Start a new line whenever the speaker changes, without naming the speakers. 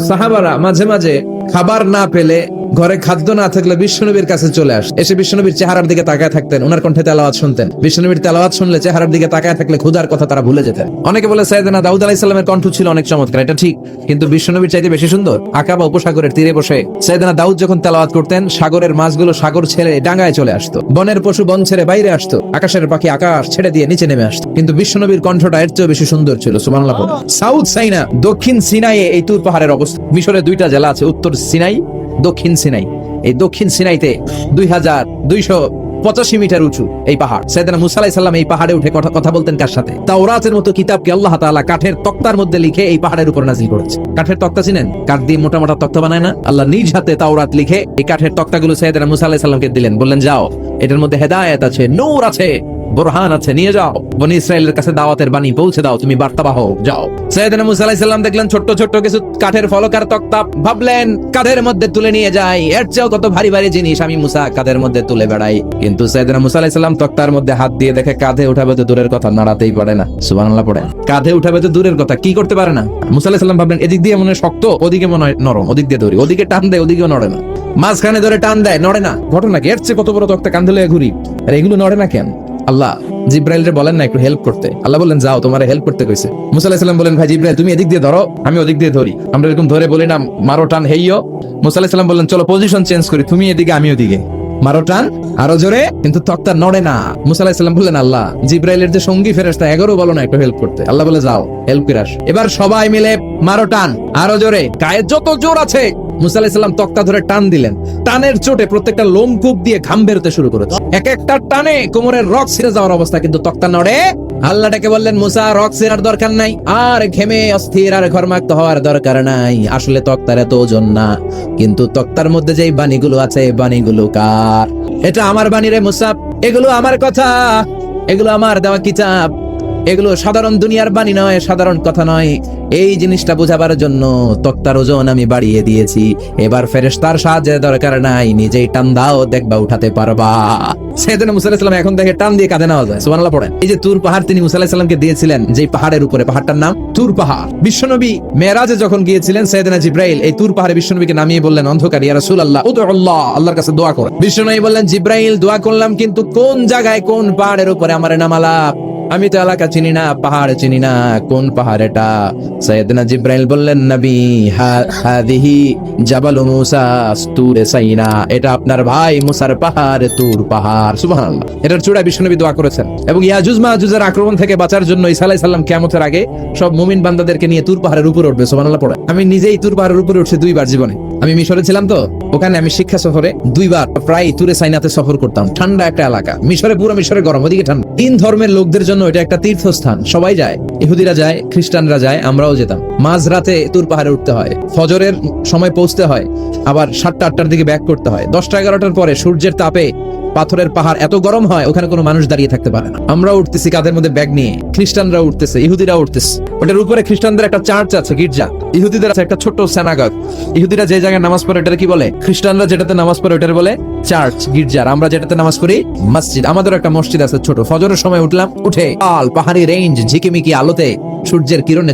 সাহাবারা মাঝে মাঝে খাবার না পেলে, ঘরে খাদ্য না থাকলে বিশ্বনবীর কাছে চলে আসে, এসে বিশ্বনবীর চেহারার দিকে তাকায় থাকতেন, ওনার কণ্ঠে তেলাওয়াত শুনতেন। বিশ্বনবীর তেলাওয়াত শুনলে চেহারার দিকে তাকায় থাকলে ক্ষুধার কথা তারা ভুলে যেতেন। অনেকে বলে সাইয়েদনা দাউদ আলাইহিস সালামের কণ্ঠ ছিল অনেক চমৎকার, এটা ঠিক, কিন্তু বিশ্বনবীর চাইতে বেশি সুন্দর। আকাবা উপসাগরের তীরে বসে সাইয়েদনা দাউদ যখন তেলাওয়াত করতেন, সাগরের মাছগুলো সাগর ছেড়ে ডাঙায় চলে আসতো, বনের পশু বন ছেড়ে বাইরে আসতো, আকাশের পাখি আকাশ ছেড়ে দিয়ে নিচে নেমে আসতো। কিন্তু বিশ্বনবীর কণ্ঠটা এর চেয়ে বেশি সুন্দর ছিল। সুবহানাল্লাহ। সাউথ সাইনা, দক্ষিণ সিনাইয়ে এই তুর পাহাড়ের অবস্থা। মিশরে দুইটা জেলা আছে, উত্তর সিনাই, দক্ষিণ সিনাই। এই দক্ষিণ সিনাইতে 2285 মিটার উঁচু এই পাহাড়। সাইয়েদনা মুসা আলাইহিস সালাম এই পাহাড়ে উঠে কথা বলতেন কার সাথে? তাওরাতের মতো কিতাবকে আল্লাহ তাআলা কাঠের তক্তার মধ্যে লিখে এই পাহাড়ের উপর নাযিল করেছে। কাঠের তক্তা চিনেন? কাঠ দিয়ে মোটা মোটা তক্তা বানায় না? আল্লাহ নিজ হাতে তাওরাত লিখে এই কাঠের তক্তাগুলো সাইয়েদনা মুসা আলাইহিস সালামকে দিলেন, বললেন যাও, এটার মধ্যে হেদায়েত আছে, নূর আছে, বুরহান আছে, নিয়ে যাও, বনি ইসরাইলের কাছে দাওয়াতের বাণী পৌঁছে দাও, তুমি বার্তাবাহ, যাও। সাইয়েদনা মুসা আলাইহিস সালাম দেখলেন ছোট্ট ছোট্ট কিছু কাঠের ফলকার তক্তা, ভাবলেন কাঁধের মধ্যে তুলে নিয়ে যাই, এর চেয়েও কত ভারী ভারী জিনিস আমি মুসা কাঁধের মধ্যে তুলে বেড়াই। কিন্তু সাইয়েদনা মুসা আলাইহিস সালাম তক্তার মধ্যে হাত দিয়ে দেখে কাঁধে উঠাবে তো দূরের কথা, নাড়াতেই পারে না। সুবহানাল্লাহ পড়ে। কাঁধে উঠাবে তো দূরের কথা, কি করতে পারে না। মুসা আলাইহিস সালাম ভাবলেন এদিক দিয়ে মনে হয় শক্ত, ওদিকে মনে হয় নরম, ওদিক দিয়ে ধরি, ওদিকে টান দেয়, ওদিকেও নড়ে না, মাঝখানে ধরে টান দেয়, নড়ে না। ঘটনা কি? এর চেয়ে কত বড় তক্তা কাঁধে লয়ে ঘুরি, আর এগুলো নড়ে না কেন? আল্লাহ জিব্রাইলরে বলেন না একটু হেল্প করতে, আল্লাহ বললেন যাও, তোমারে হেল্প করতে কইছে। মুসা আলাইহিস সালাম বলেন ভাই জিব্রাইল তুমি এদিক দিয়ে ধরো, আমি ওদিক দিয়ে ধরি, আমরা এরকম ধরে বলি না মারো টান হেইয়ো। মুসা আলাইহিস সালাম বললেন চলো পজিশন চেঞ্জ করি, তুমি এদিকে আমি ওদিকে, মারো টান আরো জোরে, কিন্তু তক্তা নড়ে না। মুসা আলাইহিস সালাম বললেন আল্লাহ জিব্রাইলের যে সঙ্গী ফেরেশতা 11 বলো না একটু হেল্প করতে, আল্লাহ বলে যাও হেল্প করে আস। এবার সবাই মিলে মারো টান আরো জোরে, গায়ে যত জোর আছে। মুসা আলাইহিস সালাম তক্তা ধরে টান দিলেন, টানের চোটে প্রত্যেকটা লোমকূপ দিয়ে ঘাম বেরোতে শুরু করেছে, এক একটা টানে কোমরের রক ছিঁড়ে যাওয়ার অবস্থা, কিন্তু তক্তা নড়ে। আল্লাহ ডেকে বললেন মুসা রক ছিঁড়ার দরকার নাই, আর ঘেমে অস্থির আর ঘর্মাক্ত হওয়ার দরকার নাই, আসলে তক্তার এত ওজন না, কিন্তু তক্তার মধ্যে যেই বাণীগুলো আছে বাণীগুলো কার? এটা আমার বাণী রে মুসা, এগুলো আমার কথা, এগুলো আমার দেওয়া কিতাব, এগুলো সাধারণ দুনিয়ার বাণী নয়, সাধারণ কথা নয়। এই জিনিসটা বোঝাবার জন্য তক্তার ওজন আমি বাড়িয়ে দিয়েছি, এবার ফেরেশতার সাহায্যের দরকার নাই, নিজেই টান দাও, দেখবা উঠাতে পারবা। সাইয়েদনা মুসা আলাইহিস সালাম এখন দেখে টান দিয়ে কাঁধে নেওয়া যায়। সুবহানাল্লাহ পড়েন। এই যে তুর পাহাড় তিনি মুসা আলাইহিস সালামকে দিয়েছিলেন, যে পাহাড়ের উপরে, পাহাড়টার নাম তুর পাহাড়। বিশ্বনবী মেরাজে যখন গিয়েছিলেন, সাইয়েদনা জিব্রাইল এই তুর পাহাড়ে বিশ্বনবীকে নামিয়ে বললেন অন্ধকার, ইয়া রাসূলুল্লাহ উদউল্লাহ, আল্লাহর কাছে দোয়া করো। বিশ্বনবী বললেন জিব্রাইল দোয়া করলাম, কিন্তু কোন জায়গায় কোন পাহাড়ের উপরে আমারে নামালা? আমি তো এলাকা চিনি না, পাহাড় চিনি না, কোন পাহাড় এটা? সাইয়েদনা জিব্রাইল বললেন নবী হাদিহি জাবাল মুসা তুরে সাইনা, এটা আপনার ভাই মুসার পাহাড়, তুর পাহাড়। সুবহানাল্লাহ। এটার চূড়ায় বিশ্বনবী দোয়া করেছেন। এবং ইয়াজুজ মাহুজের আক্রমণ থেকে বাঁচার জন্য ঈসা আলাইহিস সালাম কিয়ামতের আগে সব মুমিন বান্দাদেরকে নিয়ে তুর পাহাড়ের উপরে উঠবে। সুবহানাল্লাহ পড়ে। আমি নিজেই তুর পাহাড়ের উপরে উঠছি 2 বার জীবনে। আমি মিশরে ছিলাম তো, ওখানে আমি শিক্ষা সফরে 2 বার প্রায় তুরে সাইনাতে সফর করতাম। ঠান্ডা একটা এলাকা, মিশরে পুরো মিশরে গরম, ওদিকে ঠান্ডা। 3 ধর্মের লোকদের জন্য এটা একটা তীর্থস্থান, সবাই যায়, ইহুদিরা যায়, খ্রিস্টানরা যায়, আমরাও যেতাম। মাঝরাতে তুর পাহাড়ে উঠতে হয়, ফজরের সময় পৌঁছতে হয়, আবার 7টা-8টার দিকে ব্যাক করতে হয়। 10টা-11টার পরে সূর্যের তাপে পাথরের পাহাড় এত গরম হয়, ওখানে কোনো মানুষ দাঁড়িয়ে থাকতে পারে না। আমরা উঠতেছি কাঁধের মধ্যে ব্যাগ নিয়ে, খ্রিস্টানরা উঠতেছে, ইহুদিরা উঠতেছে। ওটার উপরে খ্রিস্টানদের একটা চার্চ আছে, গির্জা, ইহুদিদের আছে একটা ছোট সিনাগগ। ইহুদিরা যে জায়গায় নামাজ পড়ে ওটার কি বলে? খ্রিস্টানরা যেটাতে নামাজ পড়ে ওটার বলে চার্চ, গির্জা। আমরা যেটাতে নামাজ পড়ি মসজিদ। আমাদের একটা মসজিদ আছে ছোট। ফজরের সময় উঠলাম, উঠে পাহাড়ি রেঞ্জ ঝিকিমিকি আলোতে সূর্যের কিরণে